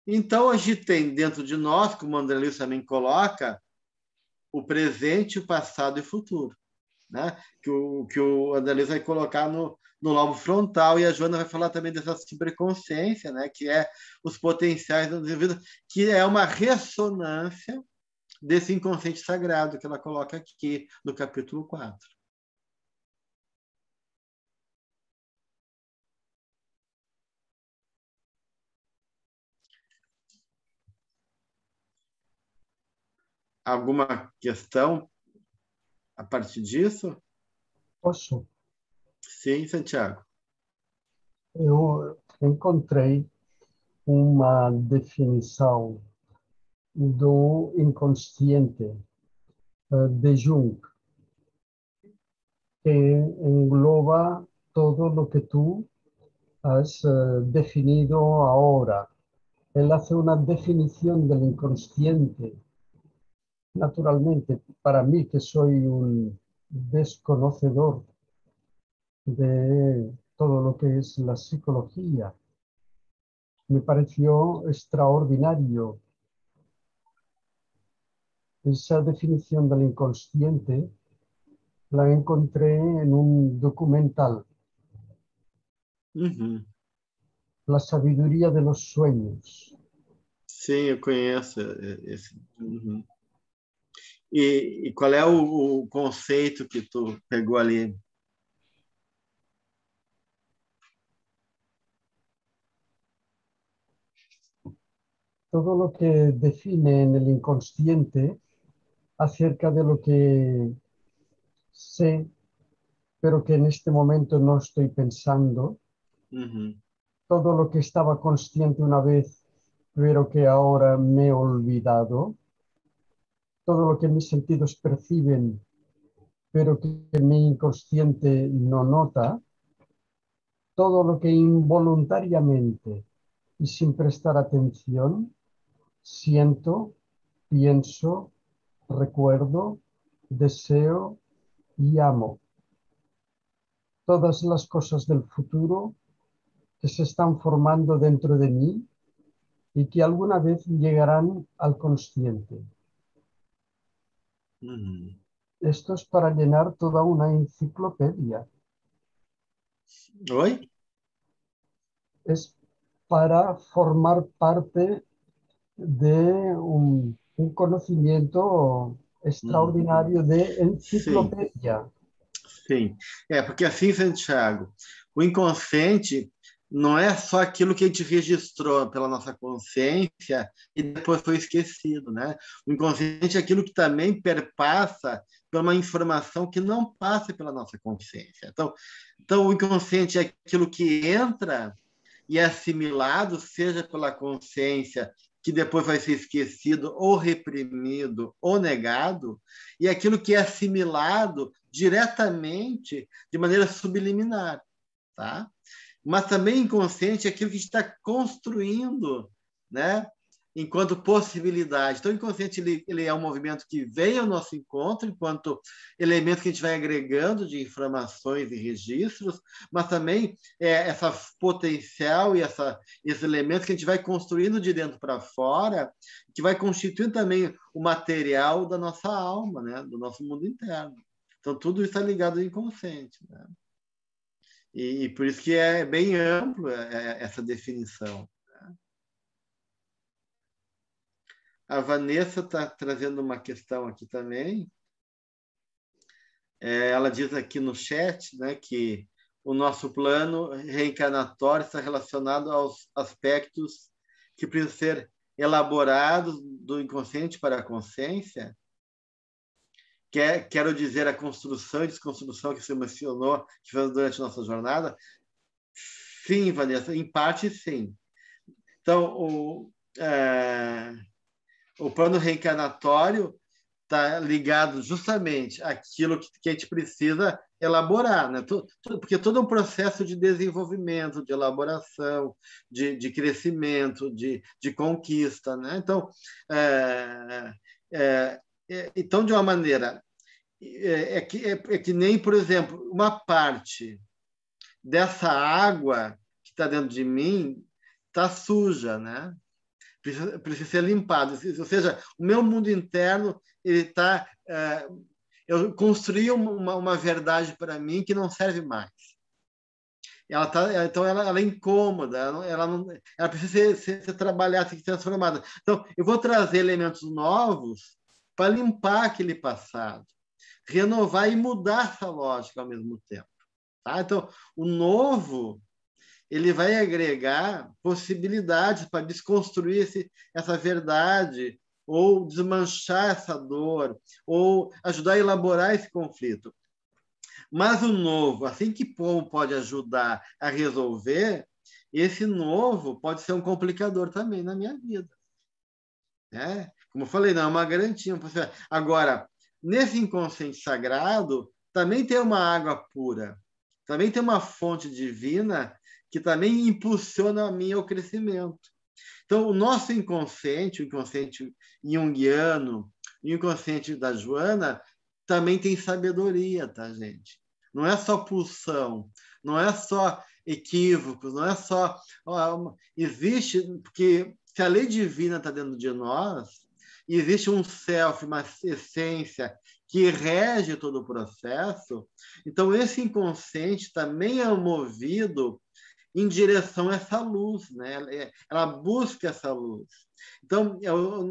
Então, a gente tem dentro de nós, como o André Luiz também coloca, o presente, o passado e o futuro, né? Que o André Luiz vai colocar no lobo frontal, e a Joana vai falar também dessa superconsciência, né? Que é os potenciais do indivíduo, que é uma ressonância desse inconsciente sagrado que ela coloca aqui no capítulo 4. Alguma questão a partir disso? Posso? Sim, Santiago. Eu encontrei uma definição do inconsciente de Jung, que engloba todo lo que tú has definido ahora. Él hace una definición del inconsciente. Naturalmente, para mí, que soy un desconocedor de todo lo que es la psicología, me pareció extraordinario esa definición del inconsciente. La encontré en un documental, Uhum. La sabiduría de los sueños. Sim, eu conheço esse. Uhum. E qual é o conceito que tu pegou ali? Todo lo que define en el inconsciente acerca de lo que sé, pero que en este momento no estoy pensando. Todo lo que estaba consciente una vez, pero que ahora me he olvidado. Todo lo que mis sentidos perciben, pero que mi inconsciente no nota. Todo lo que involuntariamente y sin prestar atención siento, pienso, recuerdo, deseo y amo. Todas las cosas del futuro que se están formando dentro de mí y que alguna vez llegarán al consciente. Esto es para llenar toda una enciclopedia. Oi? Es para formar parte de un conocimiento extraordinario de Sim, enciclopedia. sim. Porque assim, Santiago, o inconsciente não é só aquilo que a gente registrou pela nossa consciência e depois foi esquecido, né? O inconsciente é aquilo que também perpassa por uma informação que não passa pela nossa consciência. Então o inconsciente é aquilo que entra e é assimilado, seja pela consciência, que depois vai ser esquecido ou reprimido ou negado, e aquilo que é assimilado diretamente de maneira subliminar, tá? Mas também inconsciente é aquilo que está construindo, né? Enquanto possibilidade. Então, o inconsciente ele é um movimento que vem ao nosso encontro enquanto elemento que a gente vai agregando de informações e registros, mas também essa potencial e esse elemento que a gente vai construindo de dentro para fora, que vai constituindo também o material da nossa alma, né? Do nosso mundo interno. Então, tudo isso está ligado ao inconsciente, né? E por isso que é bem amplo essa definição. A Vanessa está trazendo uma questão aqui também. Ela diz aqui no chat, né, que o nosso plano reencarnatório está relacionado aos aspectos que precisam ser elaborados do inconsciente para a consciência. Quero dizer, a construção e desconstrução que você mencionou, que fez durante a nossa jornada. Sim, Vanessa, em parte, sim. Então, o plano reencarnatório está ligado justamente àquilo que a gente precisa elaborar, né? Porque todo um processo de desenvolvimento, de elaboração, de crescimento, de conquista, né? Então, de uma maneira, é que nem, por exemplo, uma parte dessa água que está dentro de mim está suja, né? Precisa ser limpado. Ou seja, o meu mundo interno ele está. Eu construí uma verdade para mim que não serve mais. Então, ela é incômoda, ela precisa ser trabalhada, ser transformada. Então, eu vou trazer elementos novos para limpar aquele passado, renovar e mudar essa lógica ao mesmo tempo. Tá? Então, o novo ele vai agregar possibilidades para desconstruir essa verdade, ou desmanchar essa dor, ou ajudar a elaborar esse conflito. Mas o novo, assim que pode ajudar a resolver, esse novo pode ser um complicador também na minha vida. Né? Como eu falei, não é uma garantia. Agora, nesse inconsciente sagrado, também tem uma água pura, também tem uma fonte divina que também impulsiona a mim ao crescimento. Então, o nosso inconsciente, o inconsciente junguiano, e o inconsciente da Joana, também tem sabedoria, tá, gente? Não é só pulsão, não é só equívocos, não é só... Existe, porque se a lei divina está dentro de nós, existe um self, uma essência que rege todo o processo, então esse inconsciente também é movido em direção a essa luz, né? Ela busca essa luz. Então,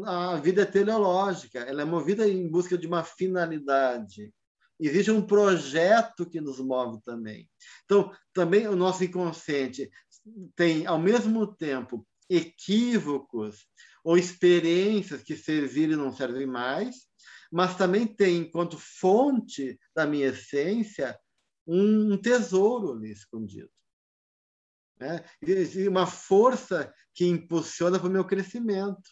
a vida é teleológica, ela é movida em busca de uma finalidade. Existe um projeto que nos move também. Então, também o nosso inconsciente tem, ao mesmo tempo, equívocos ou experiências que serviram e não servem mais, mas também tem, enquanto fonte da minha essência, um tesouro ali escondido. Né? E uma força que impulsiona para o meu crescimento.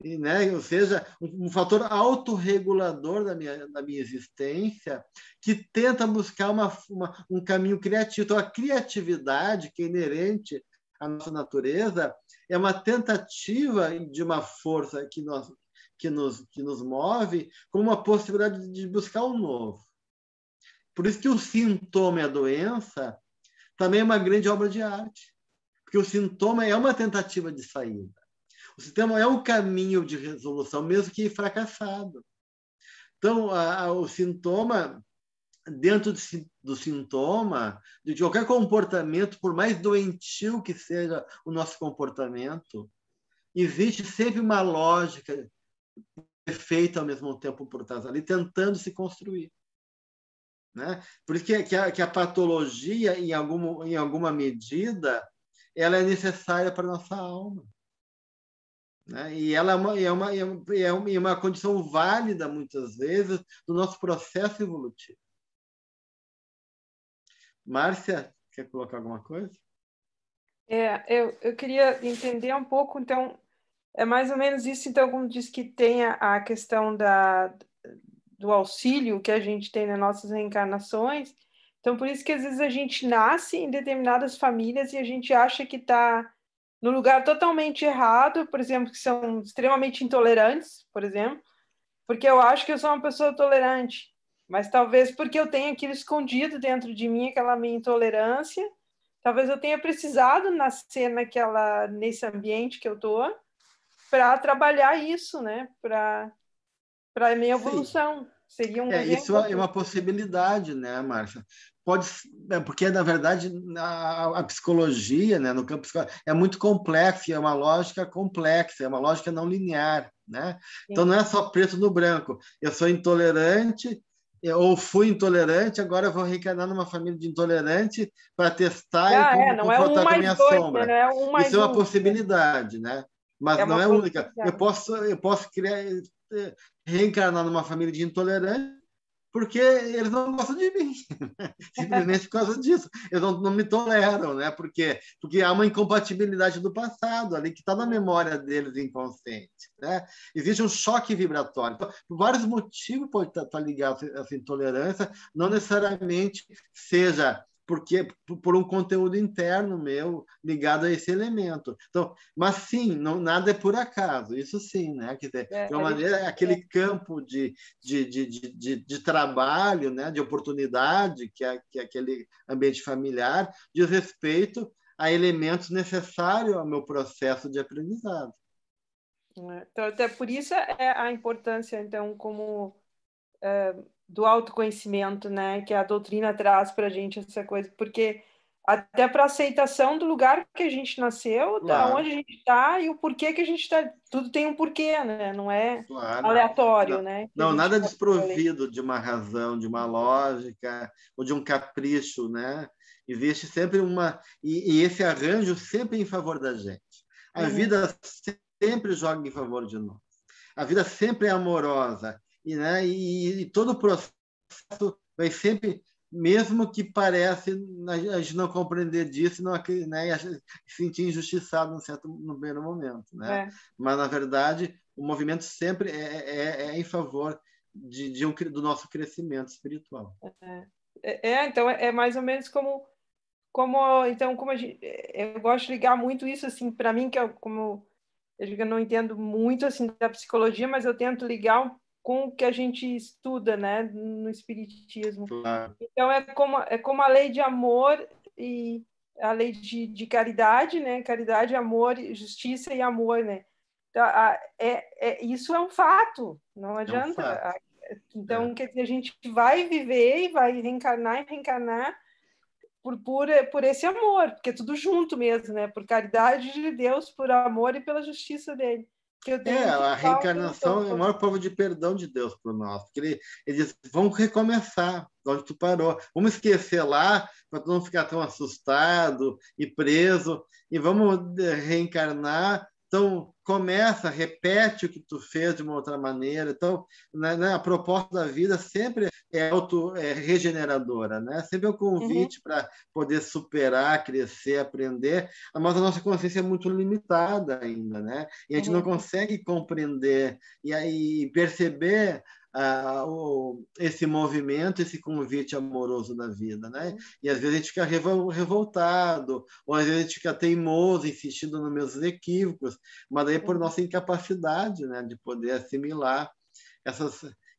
E, né? Ou seja, um fator autorregulador da minha existência, que tenta buscar um caminho criativo. Então, a criatividade, que é inerente à nossa natureza, é uma tentativa de uma força que nos move, como uma possibilidade de buscar o novo. Por isso que o sintoma e a doença também é uma grande obra de arte, porque o sintoma é uma tentativa de saída. O sintoma é um caminho de resolução, mesmo que fracassado. Então, o sintoma, dentro do sintoma, de qualquer comportamento, por mais doentio que seja o nosso comportamento, existe sempre uma lógica perfeita ao mesmo tempo por trás ali, tentando se construir. Né? Por isso que a patologia, em alguma medida, ela é necessária para a nossa alma. Né? E ela é uma condição válida, muitas vezes, do nosso processo evolutivo. Márcia, quer colocar alguma coisa? Eu queria entender um pouco, então, é mais ou menos isso, então, como diz que tem a questão do auxílio que a gente tem nas nossas reencarnações. Então, por isso que às vezes a gente nasce em determinadas famílias e a gente acha que está no lugar totalmente errado, por exemplo, que são extremamente intolerantes, por exemplo, porque eu acho que eu sou uma pessoa tolerante, mas talvez porque eu tenho aquilo escondido dentro de mim, aquela minha intolerância, talvez eu tenha precisado nascer nesse ambiente que eu estou para trabalhar isso, né? Para a minha evolução. Seria um exemplo. Isso é uma possibilidade, né, Márcia? Porque, na verdade, a psicologia, né, no campo psicológico, é muito complexa, é uma lógica complexa, é uma lógica não linear. Né? Então, não é só preto no branco. Eu sou intolerante, ou fui intolerante, agora eu vou reencarnar numa família de intolerante para testar e confrontar com a minha sombra. Né? Isso é uma possibilidade, né? Mas não é única. Eu posso reencarnar numa família de intolerantes porque eles não gostam de mim. Simplesmente por causa disso. Eles não me toleram, né? Porque há uma incompatibilidade do passado ali que está na memória deles inconsciente. Né? Existe um choque vibratório. Então, por vários motivos pode estar ligado a essa intolerância, não necessariamente seja por um conteúdo interno meu ligado a esse elemento. Então, mas sim, nada é por acaso, isso sim, né? Quer dizer, de uma maneira, aquele campo de trabalho, né? De oportunidade, que é aquele ambiente familiar, diz respeito a elementos necessários ao meu processo de aprendizado. Então, até por isso é a importância, então, como do autoconhecimento, né, que a doutrina traz para a gente essa coisa, porque até para a aceitação do lugar que a gente nasceu, claro, da onde a gente está e o porquê que a gente está, tudo tem um porquê, né, não é aleatório, né? Não, nada desprovido de uma razão, de uma lógica ou de um capricho, né? Existe sempre e esse arranjo sempre em favor da gente. A vida sempre joga em favor de nós. A vida sempre é amorosa. Né? E todo o processo vai sempre, mesmo que parece a gente não compreender disso, né? E se sentir injustiçado no primeiro momento. Né? Mas, na verdade, o movimento sempre é em favor do nosso crescimento espiritual. Então, é mais ou menos como a gente, eu gosto de ligar muito isso, assim, para mim, que como eu não entendo muito assim da psicologia, mas eu tento ligar com o que a gente estuda, né, no espiritismo. Claro. Então é como a lei de amor e a lei de caridade, né, caridade, amor, justiça e amor, né. Então, isso é um fato, não adianta. É um fato. Então, quer dizer, a gente vai viver e vai reencarnar por esse amor, porque é tudo junto mesmo, né? Por caridade de Deus, por amor e pela justiça dele. A reencarnação é o maior prova de perdão de Deus por nós. Porque ele diz, vamos recomeçar onde tu parou. Vamos esquecer lá, para tu não ficar tão assustado e preso. E vamos reencarnar Então, começa, repete o que tu fez de uma outra maneira. Então, a proposta da vida sempre é regeneradora, né? Sempre é um convite para poder superar, crescer, aprender, mas a nossa consciência é muito limitada ainda, né? E a gente não consegue compreender e aí perceber esse movimento, esse convite amoroso da vida, né? E às vezes a gente fica revoltado, ou às vezes a gente fica teimoso, insistindo nos mesmos equívocos, mas daí por nossa incapacidade, né, de poder assimilar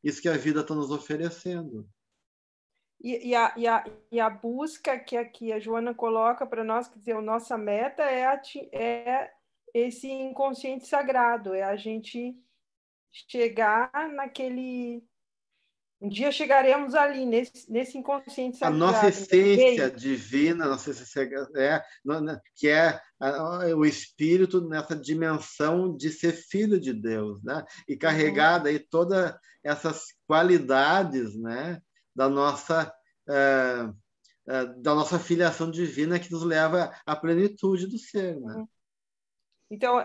isso que a vida está nos oferecendo. E a busca que aqui a Joana coloca para nós, quer dizer, a nossa meta é esse inconsciente sagrado, é a gente chegar naquele... Um dia chegaremos ali, nesse inconsciente sagrado. A nossa essência divina, nossa essência, que é o espírito nessa dimensão de ser filho de Deus, né? E carregada aí todas essas qualidades, né? Da nossa filiação divina que nos leva à plenitude do ser, né? Então,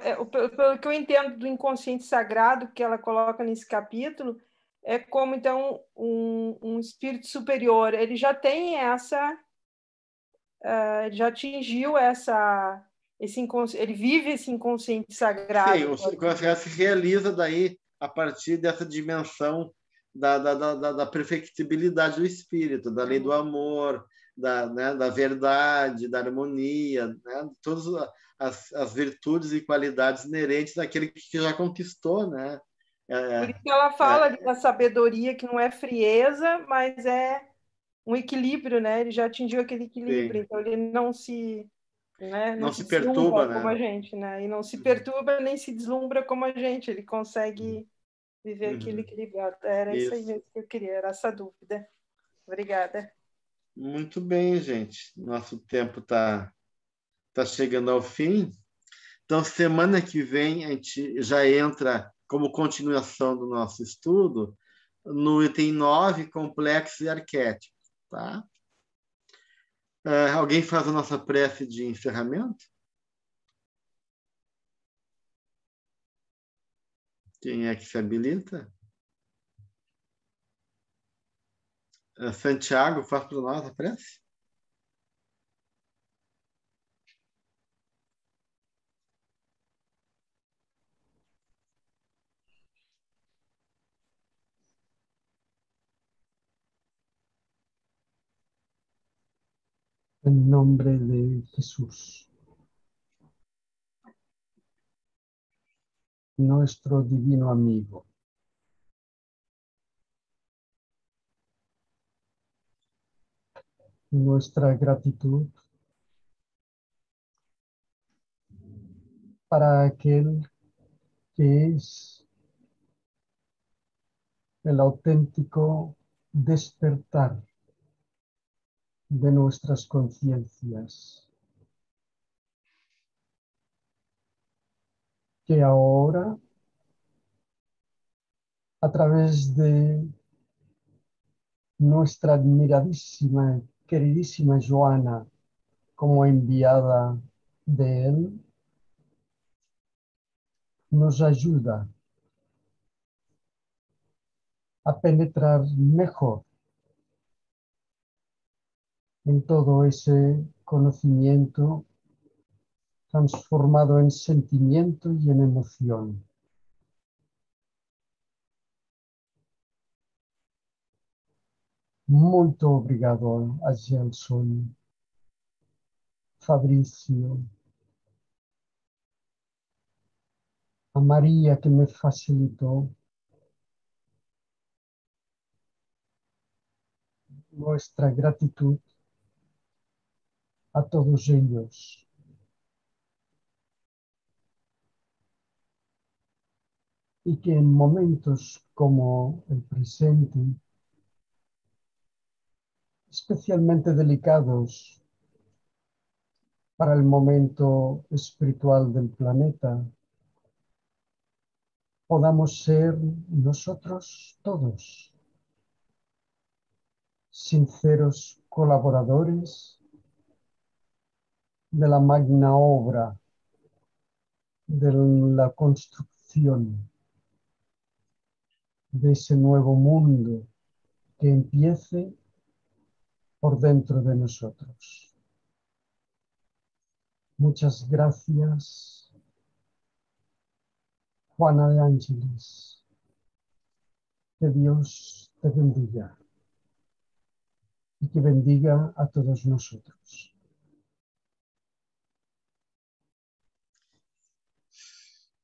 pelo que eu entendo do inconsciente sagrado que ela coloca nesse capítulo, é como, então, um espírito superior. Ele já tem já atingiu ele vive esse inconsciente sagrado. Sim, o inconsciente se realiza daí a partir dessa dimensão da perfectibilidade do espírito, da lei do amor, da verdade, da harmonia, né? Todas as virtudes e qualidades inerentes daquele que já conquistou, né? Por isso que ela fala da sabedoria, que não é frieza, mas é um equilíbrio, né? Ele já atingiu aquele equilíbrio, então ele não se, né? Não se perturba, como a gente, né? E não se perturba nem se deslumbra como a gente. Ele consegue viver aquilo equilibrado. Era isso aí mesmo que eu queria, era essa dúvida. Obrigada. Muito bem, gente. Nosso tempo tá chegando ao fim. Então, semana que vem, a gente já entra como continuação do nosso estudo no item 9, complexos e arquétipos. Tá? Alguém faz a nossa prece de encerramento? Quem é que se habilita? Santiago, faz para nós a prece? En nombre de Jesús, nuestro divino amigo, nuestra gratitud para aquel que es el auténtico despertar de nuestras conciencias, que ahora, a través de nuestra admiradísima, queridísima Joana, como enviada de él, nos ayuda a penetrar mejor en todo ese conocimiento transformado en sentimiento y en emoción. Muito obrigado a Gelson, Fabrício, a María que me facilitó nuestra gratitud a todos ellos. Y que en momentos como el presente, especialmente delicados para el momento espiritual del planeta, podamos ser nosotros todos sinceros colaboradores de la magna obra de la construcción de ese nuevo mundo que empiece por dentro de nosotros. Muchas gracias, Juana de Ángeles. Que Dios te bendiga y que bendiga a todos nosotros.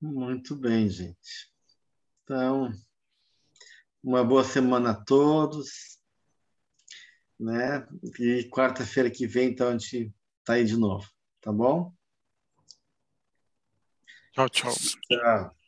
Muito bem, gente. Então, uma boa semana a todos, né? E quarta-feira que vem, então, a gente tá aí de novo, tá bom? Tchau, tchau. Tchau.